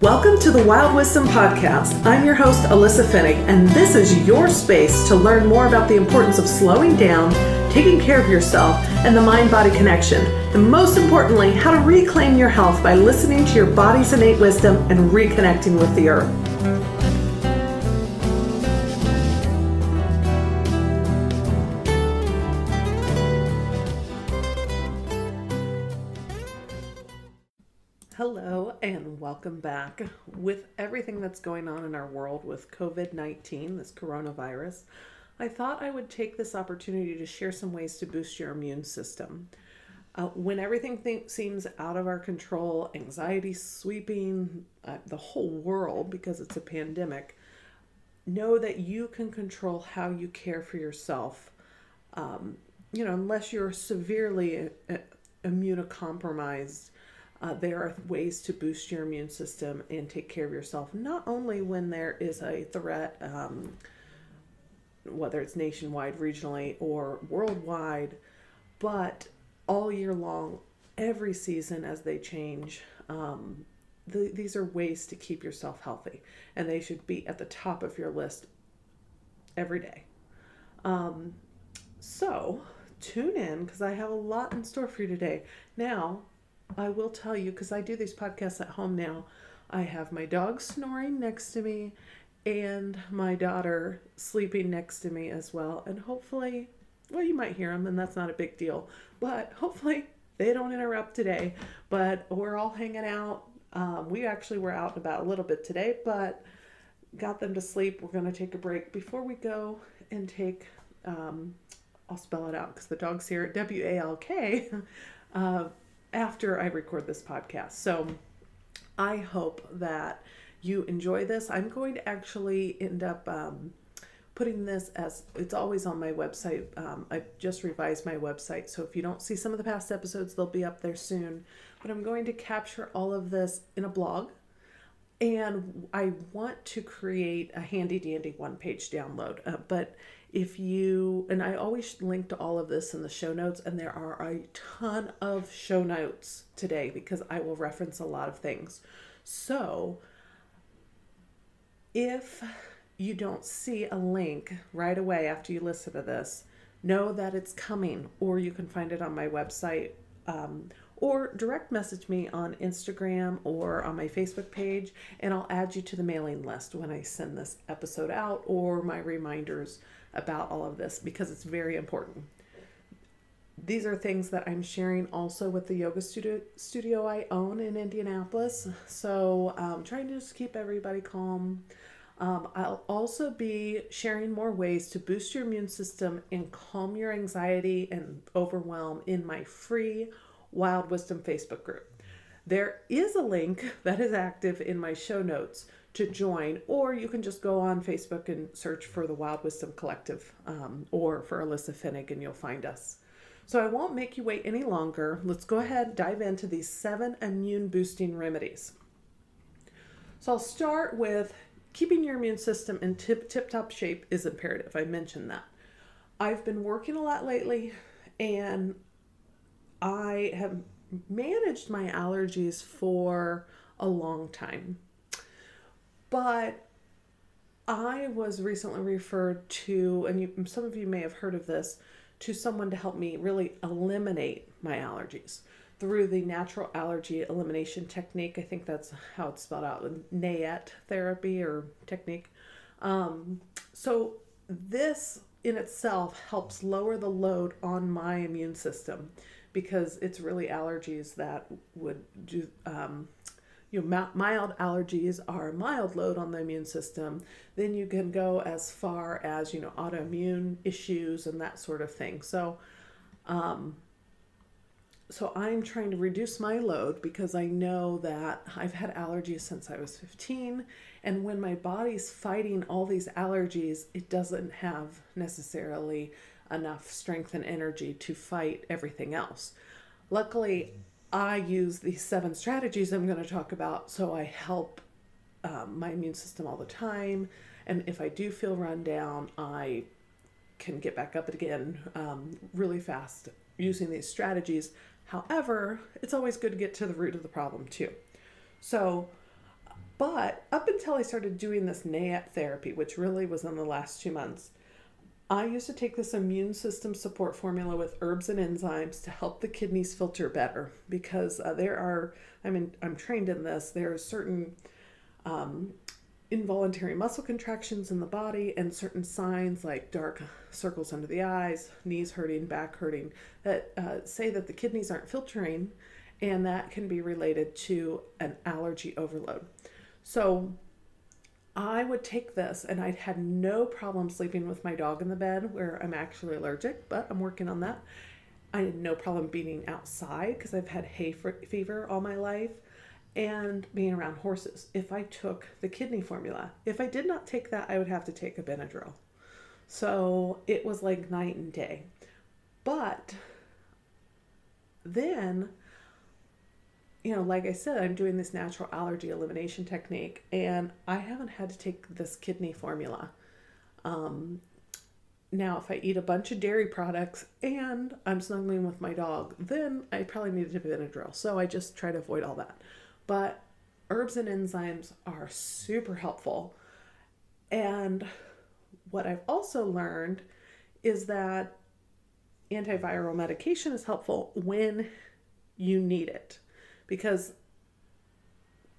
Welcome to the Wild Wisdom Podcast. I'm your host, Alyssa Finnick, and this is your space to learn more about the importance of slowing down, taking care of yourself, and the mind-body connection. And most importantly, how to reclaim your health by listening to your body's innate wisdom and reconnecting with the earth. Hello and welcome back. With everything that's going on in our world with COVID-19, this coronavirus, I thought I would take this opportunity to share some ways to boost your immune system. When everything seems out of our control, anxiety sweeping the whole world because it's a pandemic, know that you can control how you care for yourself. Unless you're severely immunocompromised, there are ways to boost your immune system and take care of yourself, not only when there is a threat, whether it's nationwide, regionally, or worldwide, but all year long, every season as they change. These are ways to keep yourself healthy, and they should be at the top of your list every day. So tune in because I have a lot in store for you today. Now, I will tell you, because I do these podcasts at home now, I have my dog snoring next to me and my daughter sleeping next to me as well. And hopefully, well, you might hear them and that's not a big deal, but hopefully they don't interrupt today. But we're all hanging out. We actually were out and about a little bit today, but got them to sleep. We're going to take a break before we go and take, I'll spell it out because the dog's here, W-A-L-K, after I record this podcast. So I hope that you enjoy this. I'm going to actually end up putting this as, it's always on my website. I just revised my website. So if you don't see some of the past episodes, they'll be up there soon. But I'm going to capture all of this in a blog. And I want to create a handy dandy one-page download. But if you, and I always link to all of this in the show notes, and there are a ton of show notes today because I will reference a lot of things. So if you don't see a link right away after you listen to this, know that it's coming, or you can find it on my website, or direct message me on Instagram or on my Facebook page, and I'll add you to the mailing list when I send this episode out, or my reminders about all of this, because it's very important. These are things that I'm sharing also with the yoga studio I own in Indianapolis. So I'm trying to just keep everybody calm. I'll also be sharing more ways to boost your immune system and calm your anxiety and overwhelm in my free Wild Wisdom Facebook group. There is a link that is active in my show notes to join, or you can just go on Facebook and search for the Wild Wisdom Collective, or for Alyssa Finnick, and you'll find us. So I won't make you wait any longer. Let's go ahead and dive into these 7 immune boosting remedies. So I'll start with keeping your immune system in tip-top shape is imperative. I mentioned that. I've been working a lot lately, and I have managed my allergies for a long time. But I was recently referred to, and some of you may have heard of this, to someone to help me really eliminate my allergies through the natural allergy elimination technique. I think that's how it's spelled out, NAET therapy or technique. So this in itself helps lower the load on my immune system, because it's really allergies that would do, mild allergies are a mild load on the immune system. Then you can go as far as, autoimmune issues and that sort of thing. So, so I'm trying to reduce my load because I know that I've had allergies since I was 15. And when my body's fighting all these allergies, it doesn't have necessarily enough strength and energy to fight everything else. Luckily, I use these 7 strategies I'm going to talk about, so I help my immune system all the time. And if I do feel run down, I can get back up again really fast, using these strategies. However, it's always good to get to the root of the problem too. So, but up until I started doing this NAEP therapy, which really was in the last 2 months, I used to take this immune system support formula with herbs and enzymes to help the kidneys filter better, because I'm trained in this. There are certain involuntary muscle contractions in the body and certain signs like dark circles under the eyes, knees hurting, back hurting, that say that the kidneys aren't filtering, and that can be related to an allergy overload. So I would take this, and I'd had no problem sleeping with my dog in the bed, where I'm actually allergic, but I'm working on that. I had no problem being outside because I've had hay fever all my life, and being around horses if I took the kidney formula. If I did not take that, I would have to take a Benadryl. So it was like night and day. But then, like I said, I'm doing this natural allergy elimination technique, and I haven't had to take this kidney formula. Now, if I eat a bunch of dairy products and I'm snuggling with my dog, then I probably need a Benadryl. So I just try to avoid all that. But herbs and enzymes are super helpful. And what I've also learned is that antiviral medication is helpful when you need it, because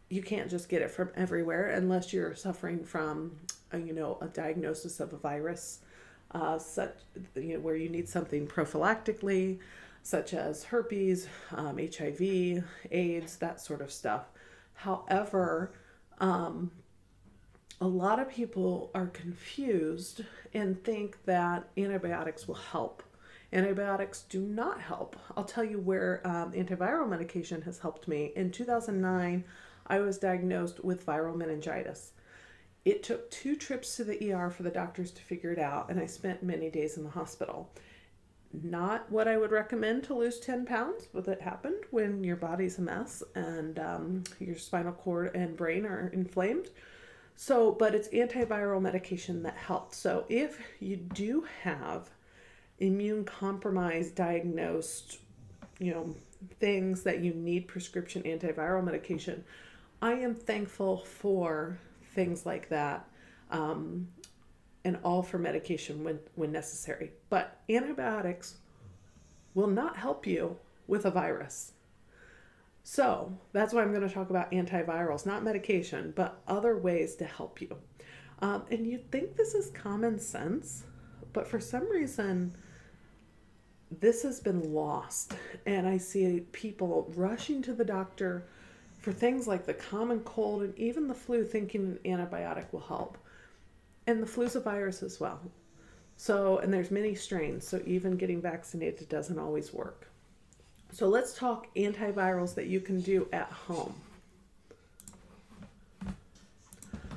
you can't just get it from everywhere unless you're suffering from a diagnosis of a virus, where you need something prophylactically, such as herpes, HIV, AIDS, that sort of stuff. However, a lot of people are confused and think that antibiotics will help. Antibiotics do not help. I'll tell you where antiviral medication has helped me. In 2009, I was diagnosed with viral meningitis. It took 2 trips to the ER for the doctors to figure it out, and I spent many days in the hospital. Not what I would recommend to lose 10 pounds, but it happened when your body's a mess and your spinal cord and brain are inflamed. But it's antiviral medication that helps. So if you do have immune compromised diagnosed, things that you need prescription antiviral medication, I am thankful for things like that. And all for medication when necessary. But antibiotics will not help you with a virus. So that's why I'm going to talk about antivirals, not medication, but other ways to help you. And you'd think this is common sense, but for some reason, this has been lost. And I see people rushing to the doctor for things like the common cold and even the flu, thinking an antibiotic will help. And the flu's a virus as well. And there's many strains, so even getting vaccinated doesn't always work. So let's talk antivirals that you can do at home.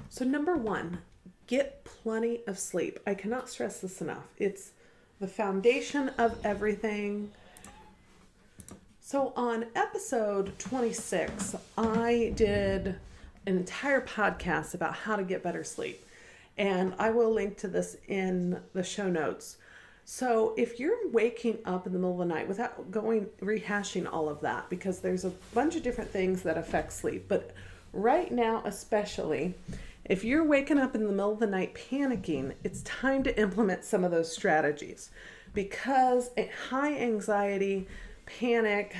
So number 1, get plenty of sleep. I cannot stress this enough. It's the foundation of everything. So on episode 26, I did an entire podcast about how to get better sleep. And I will link to this in the show notes. So if you're waking up in the middle of the night, without rehashing all of that, because there's a bunch of different things that affect sleep, but right now especially, if you're waking up in the middle of the night panicking, it's time to implement some of those strategies, because high anxiety, panic,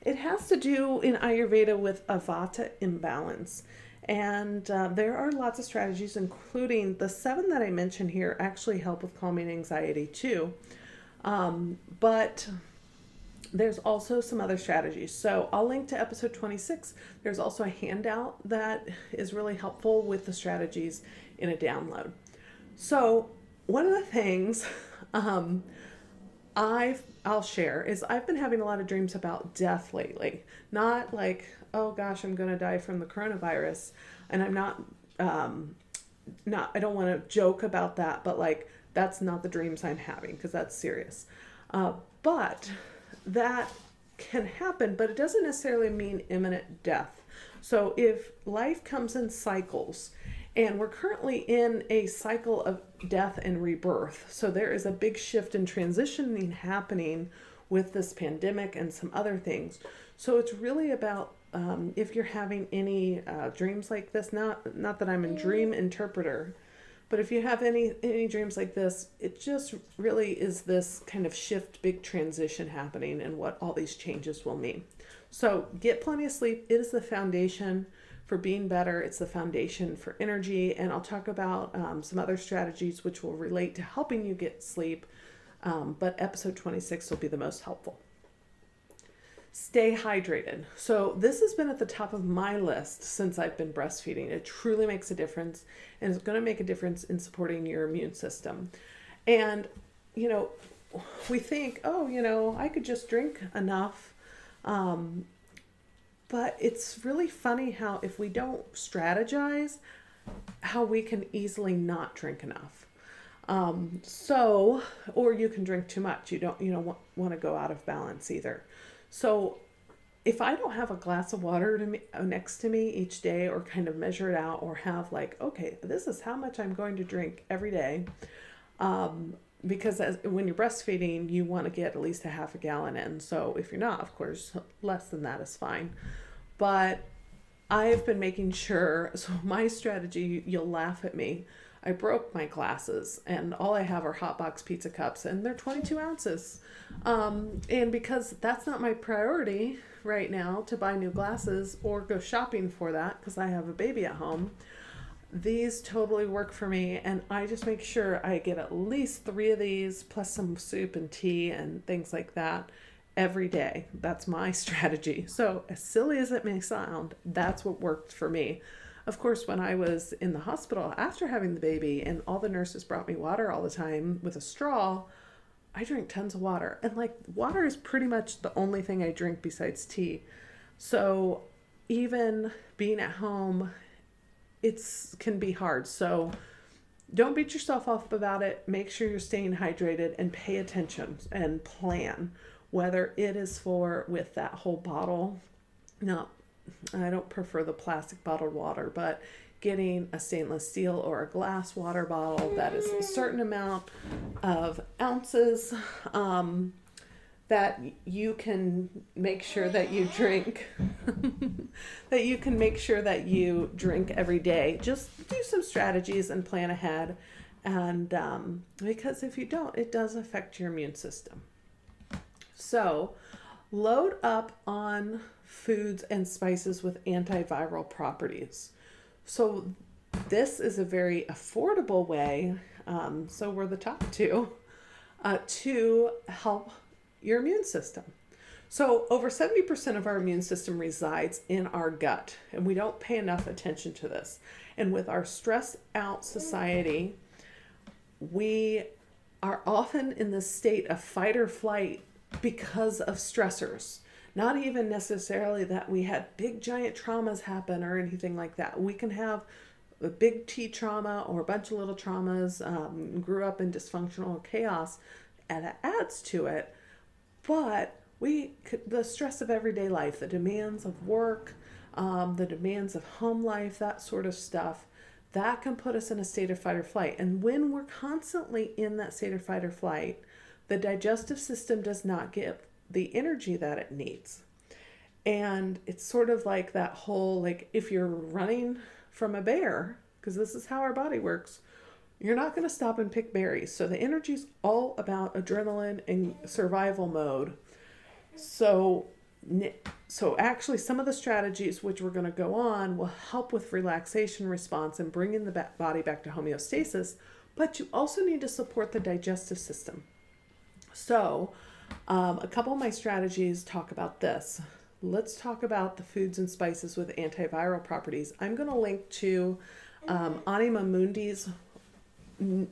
it has to do in Ayurveda with a Vata imbalance. And there are lots of strategies, including the 7 that I mentioned here actually help with calming anxiety too. But there's also some other strategies. So I'll link to episode 26. There's also a handout that is really helpful with the strategies in a download. So one of the things I'll share is I've been having a lot of dreams about death lately. Not like, oh gosh, I'm going to die from the coronavirus. And I'm not, I don't want to joke about that, but like, that's not the dreams I'm having, because that's serious. But that can happen, but it doesn't necessarily mean imminent death. So if life comes in cycles And we're currently in a cycle of death and rebirth. So there is a big shift and transitioning happening with this pandemic and some other things. So it's really about if you're having any dreams like this, not that I'm a dream interpreter, but if you have any dreams like this, it just really is this kind of shift, big transition happening, and what all these changes will mean. So get plenty of sleep. It is the foundation for being better. It's the foundation for energy, and I'll talk about some other strategies which will relate to helping you get sleep. But episode 26 will be the most helpful. Stay hydrated. So this has been at the top of my list since I've been breastfeeding. It truly makes a difference, and it's going to make a difference in supporting your immune system. And, we think, I could just drink enough. But it's really funny how if we don't strategize, how we can easily not drink enough. Or you can drink too much. You don't want to go out of balance either. So if I don't have a glass of water next to me each day, or kind of measure it out, or have okay, this is how much I'm going to drink every day. Because when you're breastfeeding, you want to get at least a half a gallon in. So if you're not, of course, less than that is fine. But I've been making sure, so my strategy, you'll laugh at me, I broke my glasses, and all I have are hot box pizza cups, and they're 22 ounces. And because that's not my priority right now to buy new glasses or go shopping for that, because I have a baby at home, these totally work for me. And I just make sure I get at least 3 of these, plus some soup and tea and things like that every day. That's my strategy. So as silly as it may sound, that's what worked for me. Of course, when I was in the hospital after having the baby and all the nurses brought me water all the time with a straw, I drink tons of water. And water is pretty much the only thing I drink besides tea. So even being at home, can be hard. So don't beat yourself up about it. Make sure you're staying hydrated and pay attention and plan, whether it is with that whole bottle. No, I don't prefer the plastic bottled water, but getting a stainless steel or a glass water bottle that is a certain amount of ounces, that you can make sure that you drink, every day. Just do some strategies and plan ahead. And because if you don't, it does affect your immune system. So load up on foods and spices with antiviral properties. So this is a very affordable way, so we're the top two, to help your immune system. So over 70% of our immune system resides in our gut, and we don't pay enough attention to this. And with our stressed out society, we are often in this state of fight or flight because of stressors. Not even necessarily that we had big giant traumas happen or anything like that. We can have a big T trauma or a bunch of little traumas, grew up in dysfunctional chaos, and it adds to it. But the stress of everyday life, the demands of work, the demands of home life, that sort of stuff, that can put us in a state of fight or flight. And when we're constantly in that state of fight or flight, the digestive system does not get the energy that it needs. And it's sort of like that whole, if you're running from a bear, because this is how our body works, you're not going to stop and pick berries. So the energy is all about adrenaline and survival mode. So actually some of the strategies which we're going to go on will help with relaxation response and bringing the body back to homeostasis, but you also need to support the digestive system. So a couple of my strategies talk about this. Let's talk about the foods and spices with antiviral properties. I'm going to link to Anima Mundi's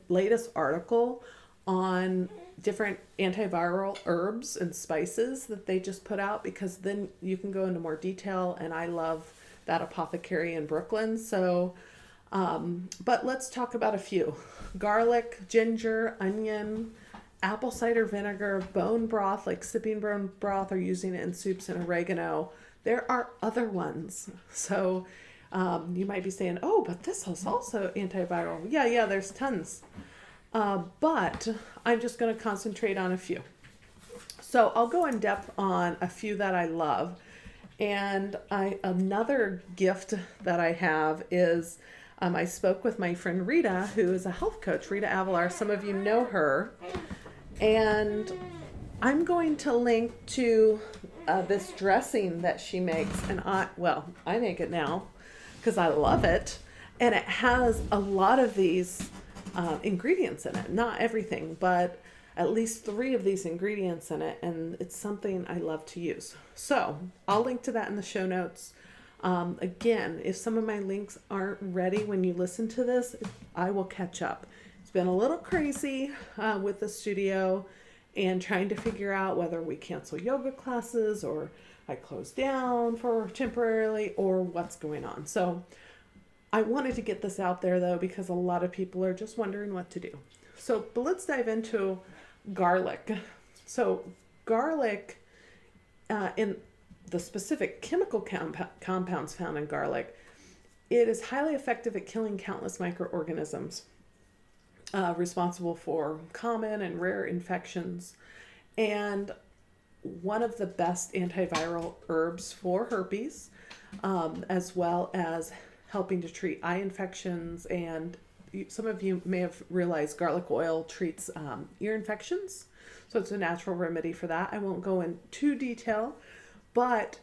latest article on different antiviral herbs and spices that they just put out, because then you can go into more detail, and I love that apothecary in Brooklyn. So, but let's talk about a few. Garlic, ginger, onion, apple cider vinegar, bone broth, like sipping bone broth, or using it in soups, and oregano. There are other ones. So You might be saying, oh, but this is also antiviral. Yeah, there's tons. But I'm just going to concentrate on a few. So I'll go in depth on a few that I love. And another gift that I have is I spoke with my friend Rita, who is a health coach, Rita Avalar. Some of you know her. And I'm going to link to this dressing that she makes. And I make it now because I love it. And it has a lot of these ingredients in it. Not everything, but at least 3 of these ingredients in it, and it's something I love to use. So I'll link to that in the show notes. Again, if some of my links aren't ready when you listen to this, I will catch up. It's been a little crazy with the studio and trying to figure out whether we cancel yoga classes or I close down for temporarily or what's going on. So I wanted to get this out there though, because a lot of people are just wondering what to do. So, but let's dive into garlic. So garlic, in the specific chemical compounds found in garlic, it is highly effective at killing countless microorganisms responsible for common and rare infections, and one of the best antiviral herbs for herpes, as well as helping to treat eye infections. And some of you may have realized garlic oil treats ear infections. So it's a natural remedy for that. I won't go into detail, but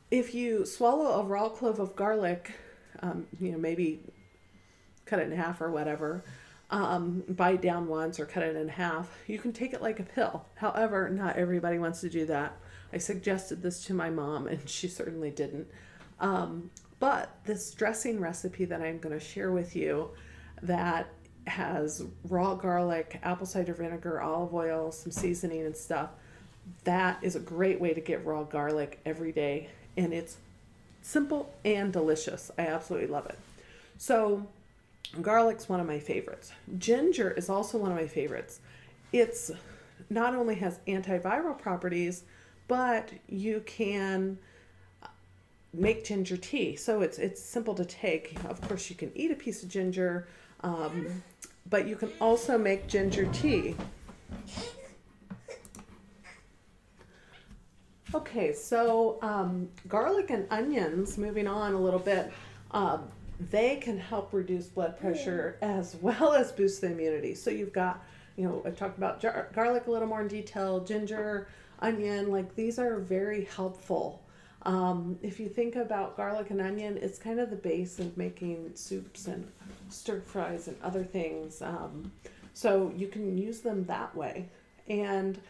if you swallow a raw clove of garlic, maybe cut it in half or whatever, bite down once or cut it in half, you can take it like a pill. However, not everybody wants to do that. I suggested this to my mom and she certainly didn't. But this dressing recipe that I'm going to share with you that has raw garlic, apple cider vinegar, olive oil, some seasoning and stuff, that is a great way to get raw garlic every day. And it's simple and delicious. I absolutely love it. So garlic's one of my favorites. Ginger is also one of my favorites. It's not only has antiviral properties, but you can make ginger tea. So it's simple to take. Of course, you can eat a piece of ginger, but you can also make ginger tea. Okay, so garlic and onions, moving on a little bit, they can help reduce blood pressure as well as boost the immunity. So you've got, I talked about garlic a little more in detail, ginger, onion, like these are very helpful. If you think about garlic and onion, it's kind of the base of making soups and stir fries and other things. So you can use them that way. And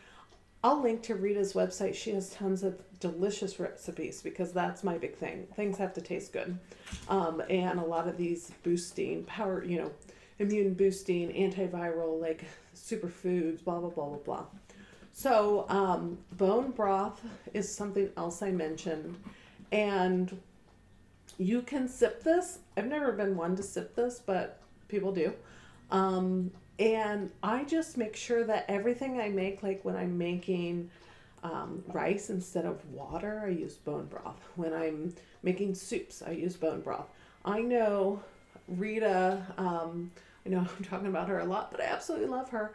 I'll link to Rita's website. She has tons of delicious recipes because that's my big thing. Things have to taste good. And a lot of these boosting power, immune boosting, antiviral, like superfoods, blah, blah, blah, blah, blah. So bone broth is something else I mentioned, and you can sip this. I've never been one to sip this, but people do. And I just make sure that everything I make, like when I'm making rice instead of water, I use bone broth. When I'm making soups, I use bone broth. I know Rita, I know I'm talking about her a lot, but I absolutely love her.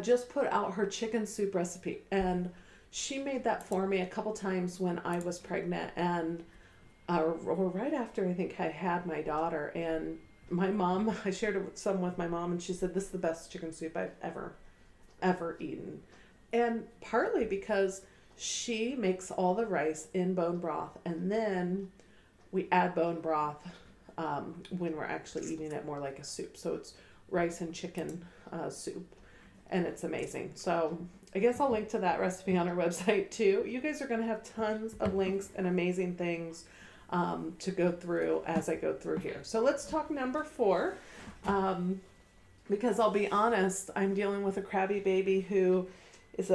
Just put out her chicken soup recipe, and she made that for me a couple times when I was pregnant, and or right after I think I had my daughter. And my mom, I shared some with my mom, and she said this is the best chicken soup I've ever eaten. And partly because she makes all the rice in bone broth, and then we add bone broth when we're actually eating it more like a soup. So it's rice and chicken soup. And it's amazing. So I guess I'll link to that recipe on our website too. You guys are going to have tons of links and amazing things to go through as I go through here. So let's talk number 4. Because I'll be honest, I'm dealing with a crabby baby who is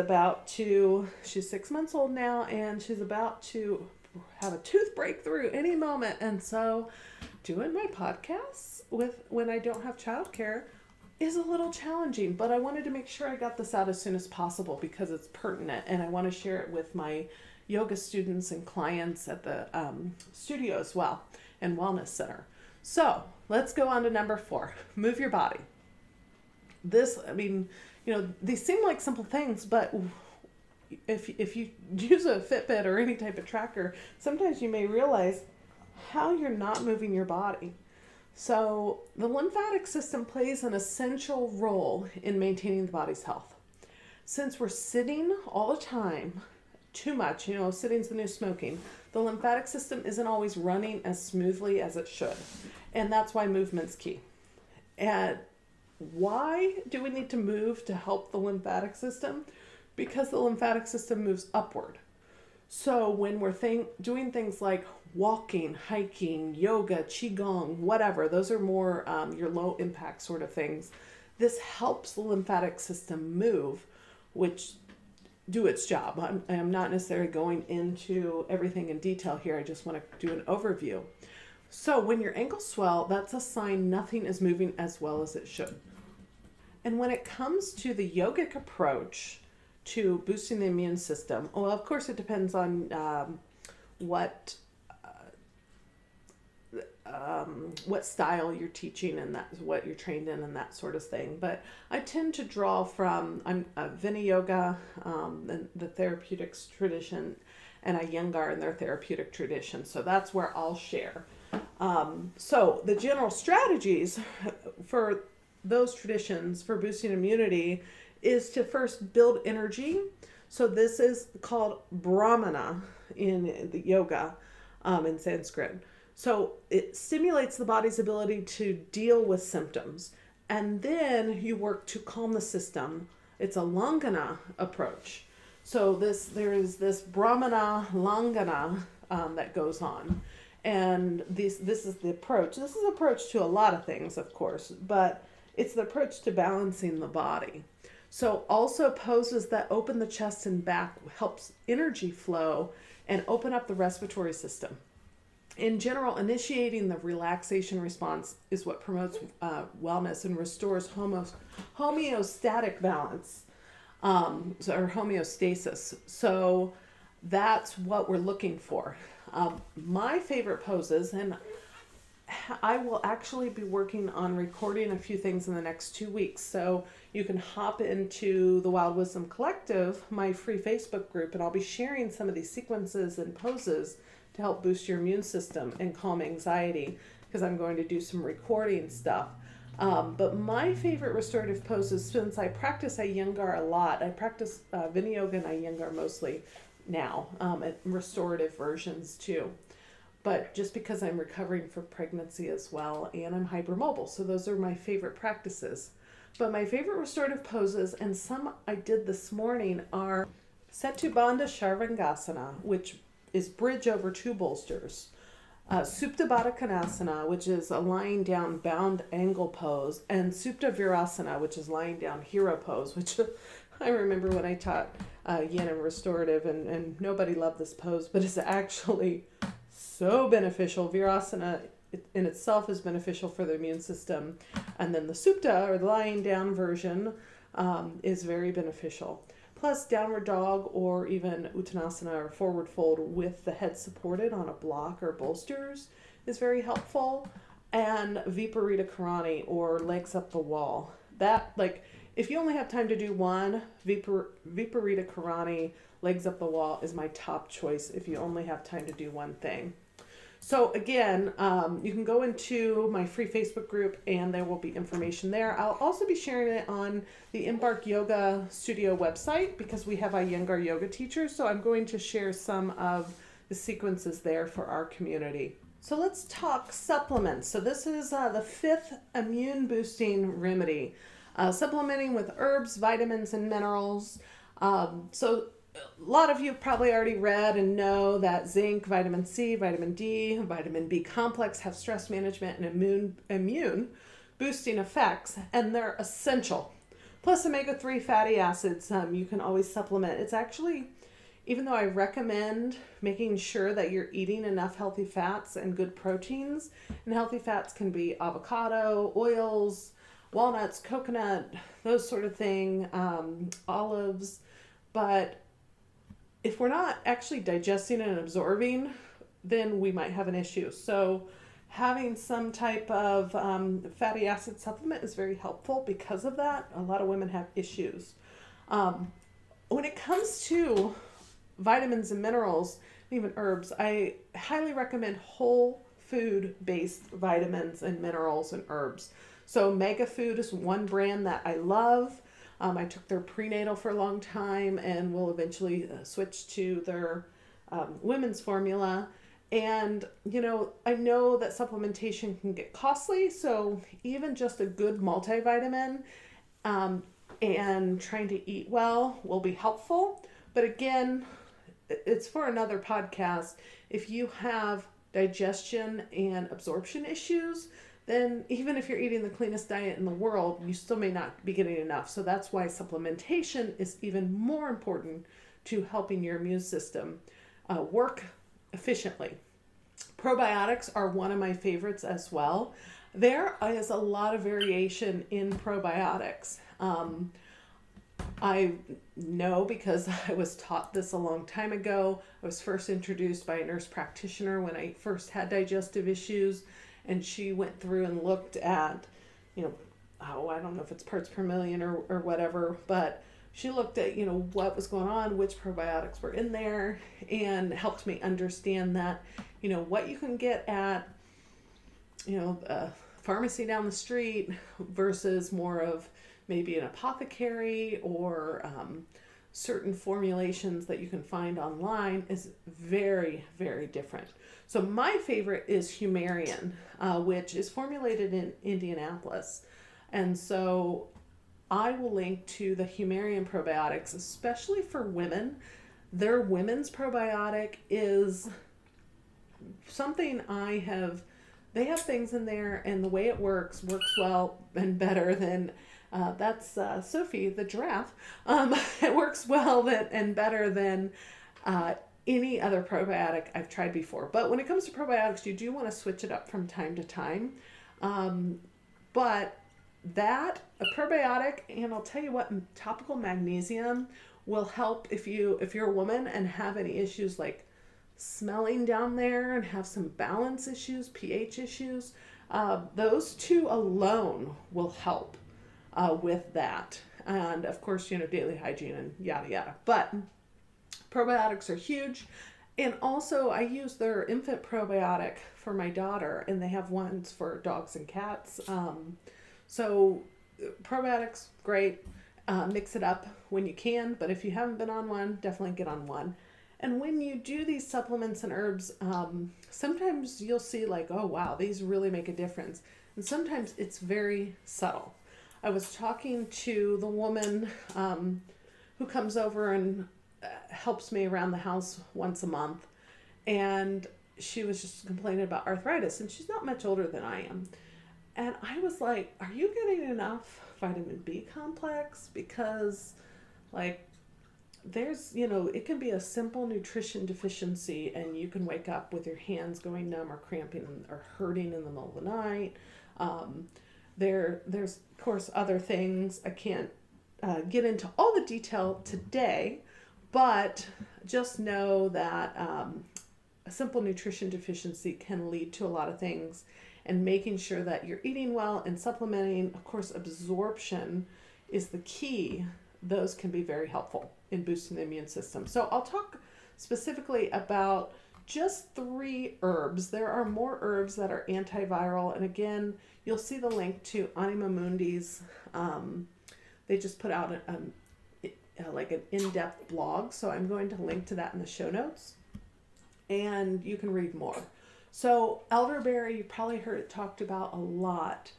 she's 6 months old now, and she's about to have a tooth breakthrough any moment. And so doing my podcasts when I don't have childcare is a little challenging, but I wanted to make sure I got this out as soon as possible because it's pertinent and I want to share it with my yoga students and clients at the studio as well and wellness center. So let's go on to number 4, move your body. This, I mean, you know, these seem like simple things, but if you use a Fitbit or any type of tracker, sometimes you may realize how you're not moving your body. So the lymphatic system plays an essential role in maintaining the body's health. Since we're sitting all the time, too much, you know, sitting's the new smoking, the lymphatic system isn't always running as smoothly as it should. And that's why movement's key. And why do we need to move to help the lymphatic system? Because the lymphatic system moves upward. So when we're doing things like walking, hiking, yoga, qigong, whatever, those are more your low impact sort of things. This helps the lymphatic system move, which do its job. I'm not necessarily going into everything in detail here. I just want to do an overview. So when your ankles swell, that's a sign nothing is moving as well as it should. And when it comes to the yogic approach to boosting the immune system, well, of course, it depends on what style you're teaching and that's what you're trained in and that sort of thing. But I tend to draw from Vini Yoga, and the therapeutics tradition, and Iyengar and their therapeutic tradition. So that's where I'll share. So the general strategies for those traditions for boosting immunity is to first build energy. So this is called Brahmana in the yoga, in Sanskrit. So it stimulates the body's ability to deal with symptoms. And then you work to calm the system. It's a Langana approach. So there is this Brahmana Langana that goes on. And this is the approach. This is an approach to a lot of things, of course, but it's the approach to balancing the body. So also poses that open the chest and back helps energy flow and open up the respiratory system. In general, initiating the relaxation response is what promotes wellness and restores homeostatic balance, or homeostasis. So that's what we're looking for. My favorite poses, and I will actually be working on recording a few things in the next 2 weeks. So you can hop into the Wild Wisdom Collective, my free Facebook group, and I'll be sharing some of these sequences and poses to help boost your immune system and calm anxiety, because I'm going to do some recording stuff. But my favorite restorative poses, since I practice Iyengar a lot, I practice Vini Yoga and Iyengar mostly now, at restorative versions too. But just because I'm recovering from pregnancy as well, and I'm hypermobile. So those are my favorite practices. But my favorite restorative poses, and some I did this morning, are Setu Bandha Sharvangasana, which is bridge over 2 bolsters. Supta Baddha Konasana, which is a lying down bound angle pose, and Supta Virasana, which is lying down hero pose, which I remember when I taught yin and restorative, and nobody loved this pose, but it's actually so beneficial. Virasana in itself is beneficial for the immune system. And then the Supta, or the lying down version, is very beneficial. Plus, downward dog or even Uttanasana or forward fold with the head supported on a block or bolsters is very helpful. And Viparita Karani, or legs up the wall. That, like, if you only have time to do one, Viparita Karani, legs up the wall is my top choice if you only have time to do one thing. So again, you can go into my free Facebook group and there will be information there. I'll also be sharing it on the Embark Yoga Studio website because we have Iyengar yoga teachers. So I'm going to share some of the sequences there for our community. So let's talk supplements. So this is the 5th immune boosting remedy, supplementing with herbs, vitamins, and minerals. So a lot of you probably already read and know that zinc, vitamin C, vitamin D, vitamin B complex have stress management and immune boosting effects, and they're essential. Plus omega-3 fatty acids, you can always supplement. It's actually, even though I recommend making sure that you're eating enough healthy fats and good proteins, and healthy fats can be avocado, oils, walnuts, coconut, those sort of thing, olives. But if we're not actually digesting and absorbing, then we might have an issue. So having some type of fatty acid supplement is very helpful because of that. A lot of women have issues. When it comes to vitamins and minerals, even herbs, I highly recommend whole food based vitamins and minerals and herbs. So Mega Food is one brand that I love. I took their prenatal for a long time and will eventually switch to their women's formula. And, I know that supplementation can get costly. So even just a good multivitamin and trying to eat well will be helpful. But again, it's for another podcast. If you have digestion and absorption issues, then even if you're eating the cleanest diet in the world, you still may not be getting enough. So that's why supplementation is even more important to helping your immune system work efficiently. Probiotics are one of my favorites as well. There is a lot of variation in probiotics. I know because I was taught this a long time ago. I was first introduced by a nurse practitioner when I first had digestive issues, and she went through and looked at, I don't know if it's parts per million or whatever, but she looked at, what was going on, which probiotics were in there, and helped me understand that, what you can get at, a pharmacy down the street versus more of maybe an apothecary or certain formulations that you can find online is very, very different. So my favorite is Humarian, which is formulated in Indianapolis. And so I will link to the Humarian probiotics, especially for women. Their women's probiotic is something they have things in there, and the way it works well and better than that's Sophie the giraffe. It works well and better than any other probiotic I've tried before. But when it comes to probiotics, you do want to switch it up from time to time. But a probiotic, and I'll tell you what, topical magnesium will help if you're a woman and have any issues like smelling down there and have some balance issues, pH issues. Those two alone will help with that. And of course, daily hygiene and yada yada. But probiotics are huge. And also I use their infant probiotic for my daughter, and they have ones for dogs and cats. So probiotics, great. Mix it up when you can, but if you haven't been on one, definitely get on one. And when you do these supplements and herbs, sometimes you'll see like, oh wow, these really make a difference. And sometimes it's very subtle. I was talking to the woman who comes over and helps me around the house once a month. And she was just complaining about arthritis, and she's not much older than I am. And I was like, are you getting enough vitamin B complex? Because there's, it can be a simple nutrition deficiency, and you can wake up with your hands going numb or cramping or hurting in the middle of the night. There's of course other things. I can't get into all the detail today, but just know that a simple nutrition deficiency can lead to a lot of things, and making sure that you're eating well and supplementing. Of course, absorption is the key. Those can be very helpful in boosting the immune system. So I'll talk specifically about just 3 herbs. There are more herbs that are antiviral. And again, you'll see the link to Anima Mundi's. They just put out an in-depth blog. So I'm going to link to that in the show notes, and you can read more. So elderberry, you probably heard it talked about a lot.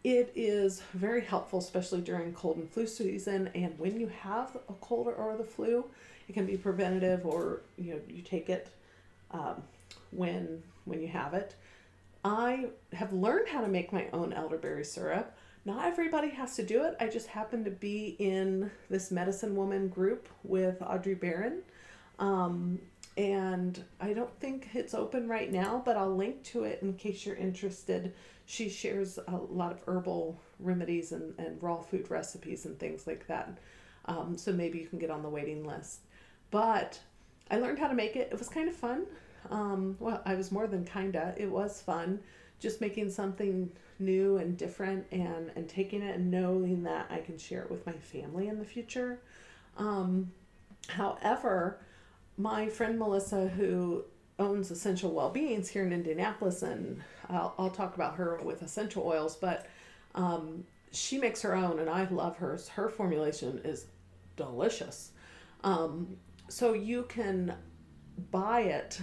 It is very helpful, especially during cold and flu season. And when you have a cold or the flu, it can be preventative, or you take it when you have it. I have learned how to make my own elderberry syrup. Not everybody has to do it. I just happen to be in this medicine woman group with Audrey Barron. and I don't think it's open right now, but I'll link to it in case you're interested. She shares a lot of herbal remedies and raw food recipes and things like that. So maybe you can get on the waiting list. But I learned how to make it. It was kind of fun. Well, I was more than kinda. It was fun just making something new and different and taking it and knowing that I can share it with my family in the future. However, my friend Melissa, who owns Essential Wellbeings here in Indianapolis, and I'll talk about her with essential oils, but she makes her own, and I love hers. Her formulation is delicious. So you can buy it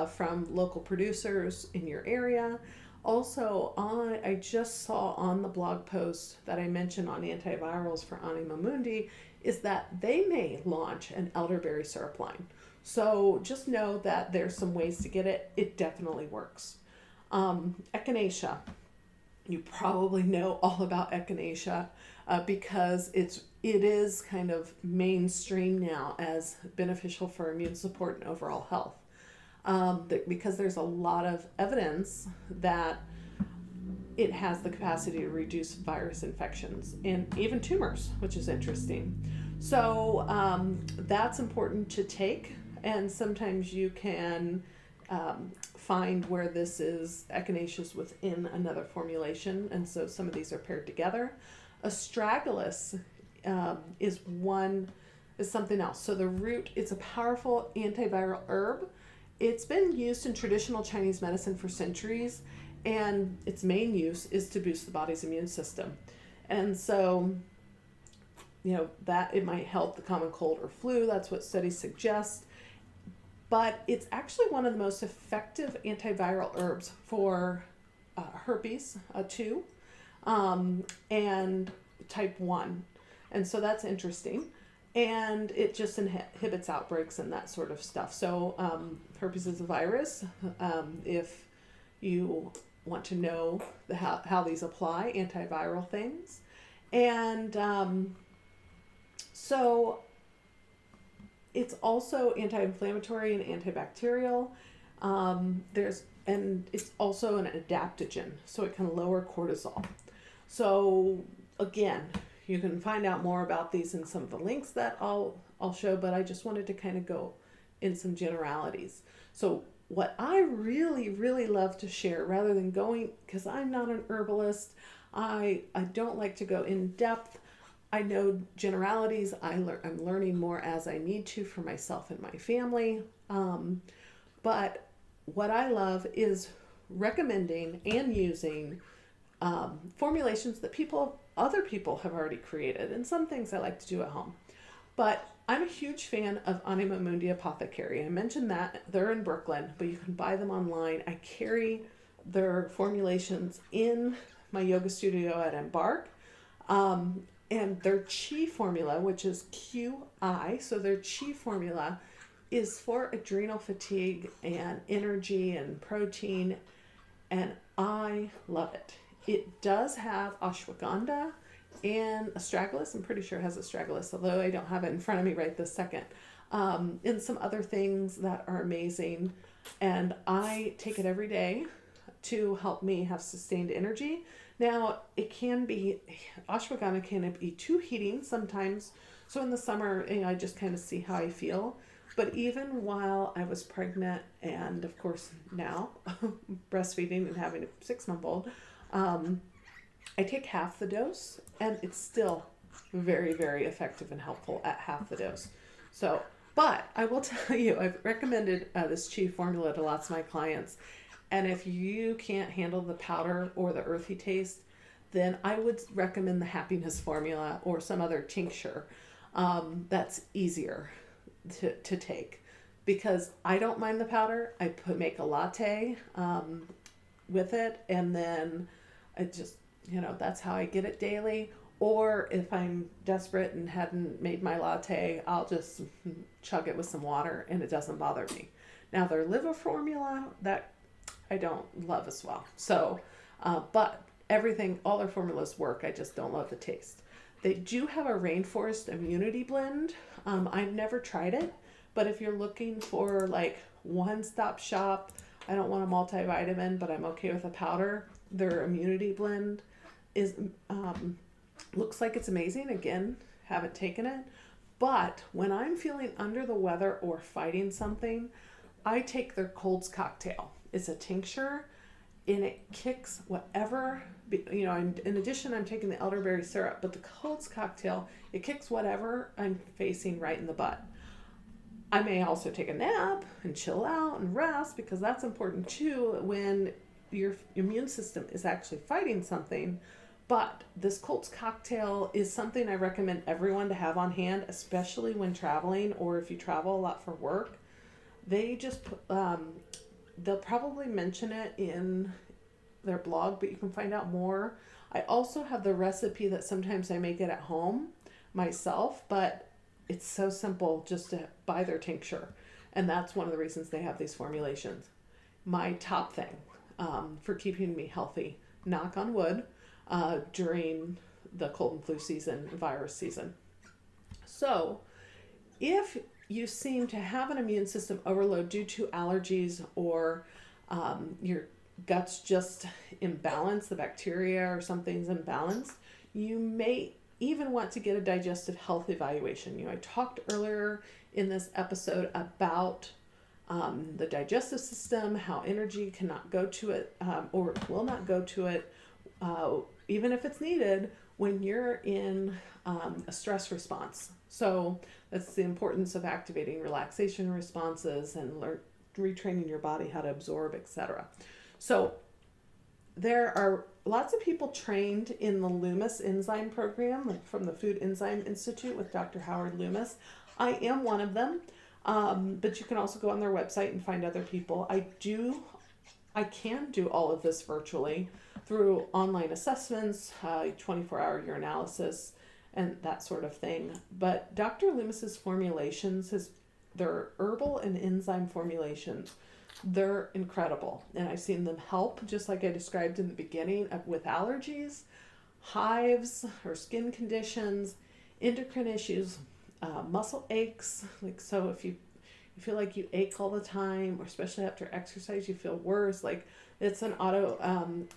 from local producers in your area. Also, I just saw on the blog post that I mentioned on antivirals for Anima Mundi is that they may launch an elderberry syrup line. So just know that there's some ways to get it. It definitely works. Echinacea. You probably know all about echinacea because it is kind of mainstream now as beneficial for immune support and overall health. Because there's a lot of evidence that it has the capacity to reduce virus infections and even tumors, which is interesting. So that's important to take, and sometimes you can find where this is echinaceas within another formulation, and so some of these are paired together. Astragalus is something else. So the root, it's a powerful antiviral herb. It's been used in traditional Chinese medicine for centuries, and its main use is to boost the body's immune system. And so, that it might help the common cold or flu. That's what studies suggest. But it's actually one of the most effective antiviral herbs for herpes 2 and type 1. And so that's interesting. And it just inhibits outbreaks and that sort of stuff. So herpes is a virus. If you want to know how these apply, antiviral things. And so it's also anti-inflammatory and antibacterial. And it's also an adaptogen, so it can lower cortisol. So again, you can find out more about these in some of the links that I'll show, but I just wanted to kind of go in some generalities. So what I really, really love to share, rather than going, because I'm not an herbalist, I don't like to go in depth. I know generalities. I'm learning more as I need to for myself and my family. But what I love is recommending and using formulations that other people have already created, and some things I like to do at home. But I'm a huge fan of Anima Mundi Apothecary. I mentioned that they're in Brooklyn, but you can buy them online. I carry their formulations in my yoga studio at Embark. And their Chi formula, which is QI, so their Chi formula is for adrenal fatigue and energy and protein, and I love it. It does have ashwagandha and astragalus. I'm pretty sure it has astragalus, although I don't have it in front of me right this second. And some other things that are amazing. And I take it every day to help me have sustained energy. Now, ashwagandha can be too heating sometimes. So in the summer, I just kind of see how I feel. But even while I was pregnant, and of course now breastfeeding and having a 6-month-old, I take half the dose, and it's still very, very effective and helpful at half the dose. So, but I will tell you, I've recommended this Chi formula to lots of my clients. And if you can't handle the powder or the earthy taste, then I would recommend the happiness formula or some other tincture that's easier to take. Because I don't mind the powder. I make a latte with it, and then I just, that's how I get it daily. Or if I'm desperate and hadn't made my latte, I'll just chug it with some water, and it doesn't bother me. Now, their liver formula, that I don't love as well. So, but all their formulas work. I just don't love the taste. They do have a rainforest immunity blend. I've never tried it, But if you're looking for like one-stop shop, I don't want a multivitamin, but I'm okay with a powder, their immunity blend is looks like it's amazing. Again, haven't taken it. But when I'm feeling under the weather or fighting something, I take their Colds Cocktail. It's a tincture and it kicks whatever, in addition, I'm taking the elderberry syrup, but the Colds Cocktail, it kicks whatever I'm facing right in the butt. I may also take a nap and chill out and rest, because that's important too when your immune system is actually fighting something. But this Colts Cocktail is something I recommend everyone to have on hand, especially when traveling or if you travel a lot for work. They just, they'll probably mention it in their blog, but you can find out more. I also have the recipe that sometimes I make it at home myself, but it's so simple just to buy their tincture. And that's one of the reasons they have these formulations. My top thing for keeping me healthy, knock on wood, during the cold and flu season, virus season. So if you seem to have an immune system overload due to allergies or your gut's just imbalanced, the bacteria or something's imbalanced, you may even want to get a digestive health evaluation. I talked earlier in this episode about the digestive system, how energy cannot go to it or will not go to it, even if it's needed, when you're in a stress response. So that's the importance of activating relaxation responses and retraining your body how to absorb, etc. So there are lots of people trained in the Loomis enzyme program, like from the Food Enzyme Institute with Dr. Howard Loomis. I am one of them, but you can also go on their website and find other people. I can do all of this virtually through online assessments, 24-hour urinalysis, and that sort of thing. But Dr. Loomis's formulations, they're herbal and enzyme formulations. They're incredible. And I've seen them help, just like I described in the beginning, with allergies, hives or skin conditions, endocrine issues, muscle aches. So if you feel like you ache all the time, or especially after exercise, you feel worse, like it's an auto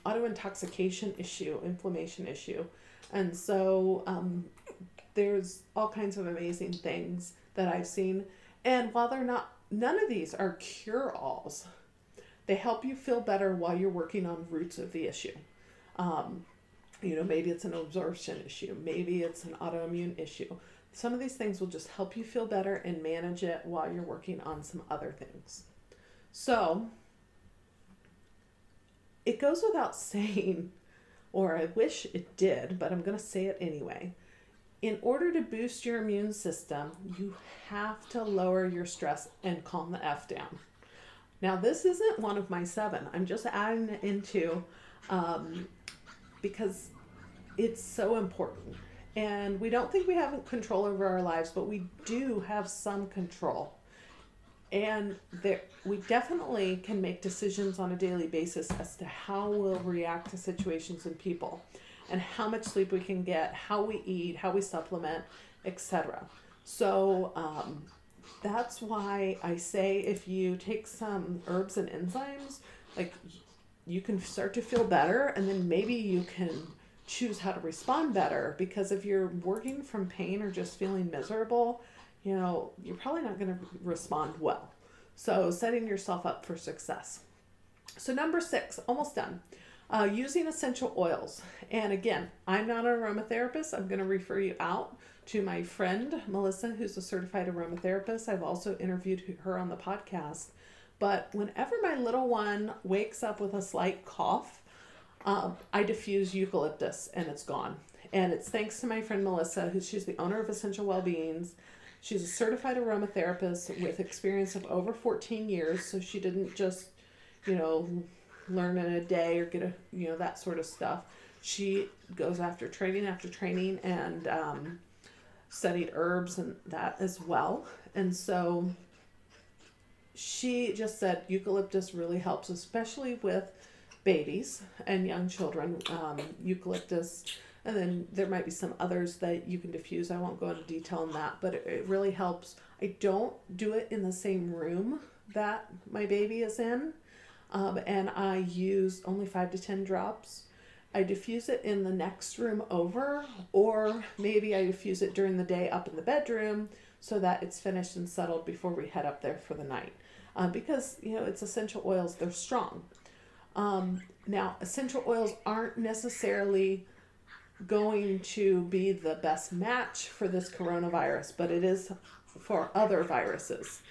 intoxication issue, inflammation issue. And so there's all kinds of amazing things that I've seen. And while none of these are cure-alls, they help you feel better while you're working on roots of the issue. Maybe it's an absorption issue. Maybe it's an autoimmune issue. Some of these things will just help you feel better and manage it while you're working on some other things. So it goes without saying, or I wish it did, but I'm going to say it anyway. In order to boost your immune system, you have to lower your stress and calm the F down. Now, this isn't one of my 7. I'm just adding it into because it's so important. And we don't think we have control over our lives, but we do have some control. And we definitely can make decisions on a daily basis as to how we'll react to situations and people, and how much sleep we can get, how we eat, how we supplement, etc. So that's why I say if you take some herbs and enzymes, like you can start to feel better, and then maybe you can choose how to respond better. Because if you're working from pain or just feeling miserable, you're probably not going to respond well. So setting yourself up for success. So number 6, almost done. Using essential oils. And again, I'm not an aromatherapist. I'm going to refer you out to my friend, Melissa, who's a certified aromatherapist. I've also interviewed her on the podcast. But whenever my little one wakes up with a slight cough, I diffuse eucalyptus and it's gone. And it's thanks to my friend Melissa, she's the owner of Essential Wellbeings. She's a certified aromatherapist with experience of over 14 years. So she didn't just, learn in a day or get that sort of stuff. She goes after training and studied herbs and that as well. And so she just said eucalyptus really helps, especially with babies and young children. Eucalyptus And then there might be some others that you can diffuse. I won't go into detail on that, but it really helps. I don't do it in the same room that my baby is in. And I use only 5 to 10 drops. I diffuse it in the next room over, or maybe I diffuse it during the day up in the bedroom so that it's finished and settled before we head up there for the night. Because, it's essential oils, they're strong. Now, essential oils aren't necessarily going to be the best match for this coronavirus, but it is for other viruses,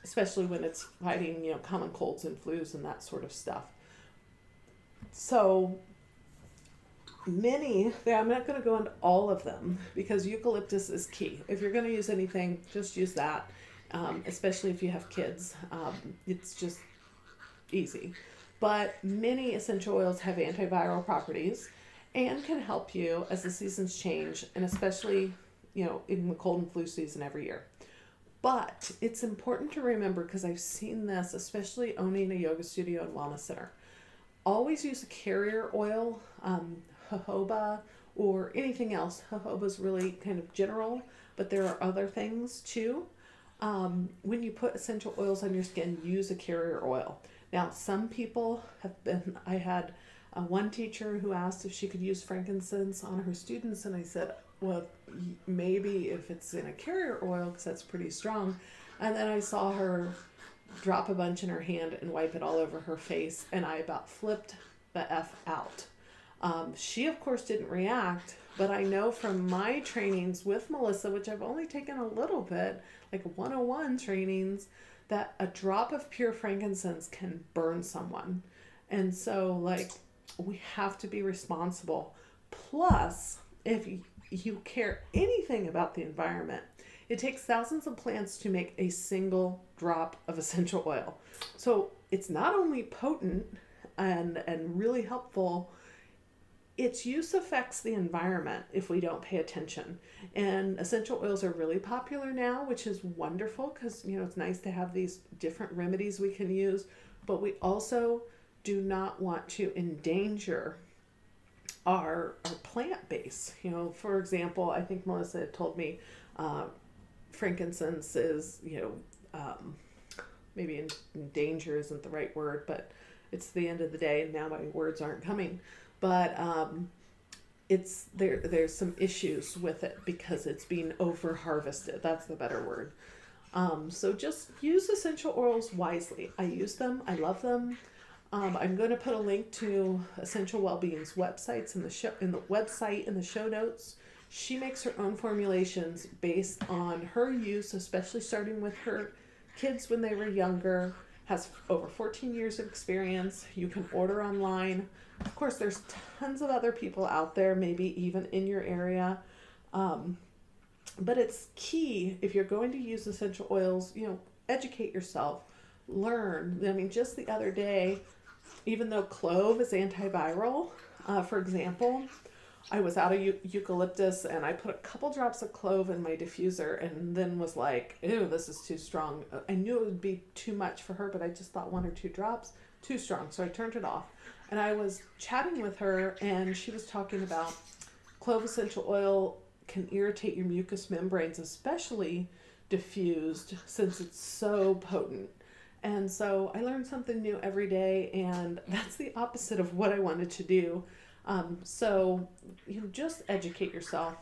especially when it's fighting, common colds and flus and that sort of stuff. So I'm not going to go into all of them because eucalyptus is key. If you're going to use anything, just use that, especially if you have kids. It's just easy. But many essential oils have antiviral properties and can help you as the seasons change, and especially, in the cold and flu season every year. But it's important to remember, because I've seen this, especially owning a yoga studio and wellness center. Always use a carrier oil, jojoba, or anything else. Jojoba is really kind of general, but there are other things too. When you put essential oils on your skin, use a carrier oil. Now, some people I had one teacher who asked if she could use frankincense on her students, and I said, well, maybe if it's in a carrier oil, because that's pretty strong. And then I saw her drop a bunch in her hand and wipe it all over her face, and I about flipped the F out. She, of course, didn't react, but I know from my trainings with Melissa, which I've only taken a little bit, like 101 trainings, that a drop of pure frankincense can burn someone. And so, we have to be responsible. Plus, if you care anything about the environment, it takes thousands of plants to make a single drop of essential oil. So it's not only potent and really helpful, its use affects the environment if we don't pay attention. And essential oils are really popular now, which is wonderful because, it's nice to have these different remedies we can use, but we also do not want to endanger our plant base. For example, I think Melissa had told me frankincense is, maybe in danger isn't the right word, but it's the end of the day and now my words aren't coming. But there's some issues with it because it's being over harvested. That's the better word. So just use essential oils wisely. I use them. I love them. I'm going to put a link to Essential Wellbeing's websites in the show notes. She makes her own formulations based on her use, especially starting with her kids when they were younger. Has over 14 years of experience. You can order online. Of course, there's tons of other people out there, maybe even in your area. But it's key, if you're going to use essential oils, educate yourself, learn. I mean, just the other day, even though clove is antiviral, for example, I was out of eucalyptus and I put a couple drops of clove in my diffuser and then was like, ew, this is too strong. I knew it would be too much for her, but I just thought 1 or 2 drops, too strong. So I turned it off. And I was chatting with her and she was talking about clove essential oil can irritate your mucous membranes, especially diffused, since it's so potent. And so I learned something new every day, and that's the opposite of what I wanted to do. So just educate yourself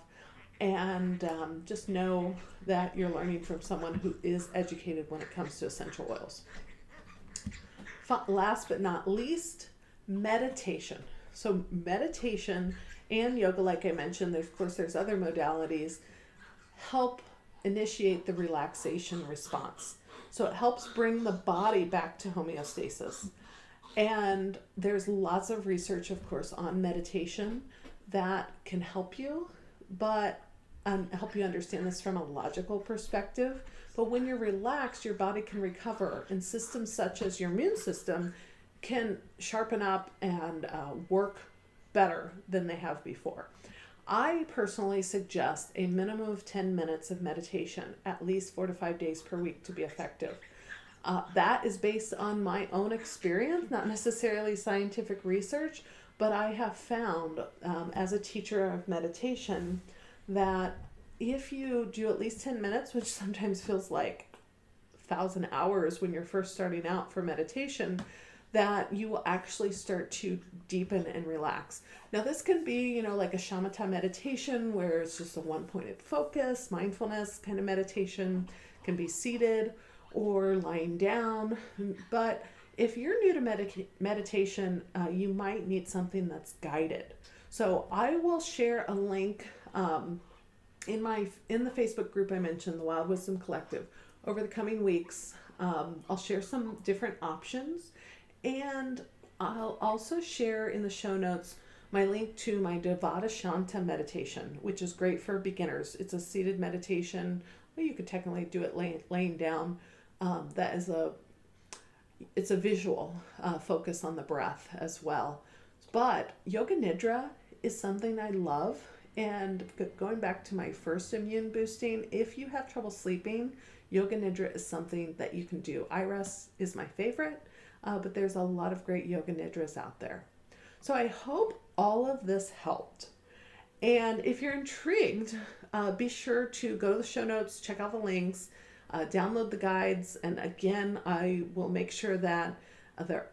and just know that you're learning from someone who is educated when it comes to essential oils. Last but not least, meditation. So meditation and yoga, like I mentioned, of course there's other modalities, help initiate the relaxation response. So it helps bring the body back to homeostasis. And there's lots of research, of course, on meditation that can help you, but help you understand this from a logical perspective. But when you're relaxed, your body can recover, and systems such as your immune system can sharpen up and work better than they have before. I personally suggest a minimum of 10 minutes of meditation, at least 4 to 5 days per week, to be effective. That is based on my own experience, not necessarily scientific research, But I have found as a teacher of meditation that if you do at least 10 minutes, which sometimes feels like 1,000 hours when you're first starting out for meditation, that you will actually start to deepen and relax. Now this can be, like a shamatha meditation where it's just a one-pointed focus, mindfulness kind of meditation. It can be seated or lying down. But if you're new to meditation, you might need something that's guided. So I will share a link in the Facebook group I mentioned, the Wild Wisdom Collective. Over the coming weeks, I'll share some different options. And I'll also share in the show notes my link to my Devadashanta meditation, which is great for beginners. It's a seated meditation. Well, you could technically do it laying down. It's a visual focus on the breath as well. But Yoga Nidra is something I love. And going back to my first immune boosting, if you have trouble sleeping, Yoga Nidra is something that you can do. iRest is my favorite. But there's a lot of great Yoga Nidras out there. So I hope all of this helped. And if you're intrigued, be sure to go to the show notes, check out the links, download the guides. And again, I will make sure that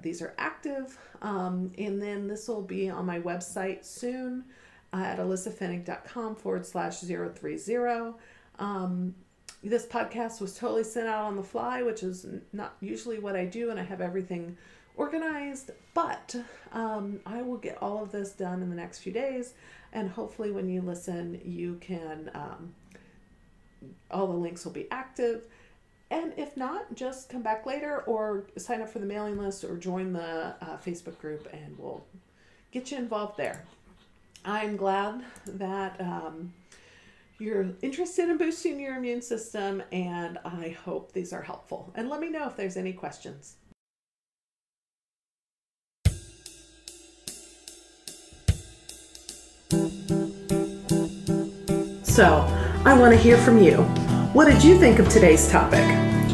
these are active. And then this will be on my website soon at alyssapfennig.com/030. This podcast was totally sent out on the fly, which is not usually what I do, and I have everything organized, but I will get all of this done in the next few days, and hopefully when you listen, you can, all the links will be active, and if not, just come back later or sign up for the mailing list or join the Facebook group, and we'll get you involved there. I'm glad that you're interested in boosting your immune system, and I hope these are helpful. And let me know if there's any questions. So, I want to hear from you. What did you think of today's topic?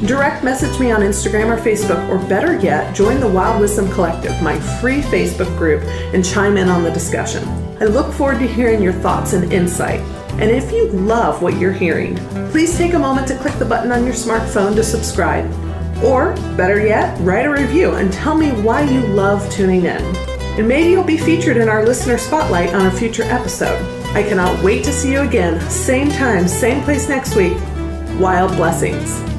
Direct message me on Instagram or Facebook, or better yet, join the Wild Wisdom Collective, my free Facebook group, and chime in on the discussion. I look forward to hearing your thoughts and insight. And if you love what you're hearing, please take a moment to click the button on your smartphone to subscribe. Or, better yet, write a review and tell me why you love tuning in. And maybe you'll be featured in our listener spotlight on a future episode. I cannot wait to see you again, same time, same place next week. Wild blessings.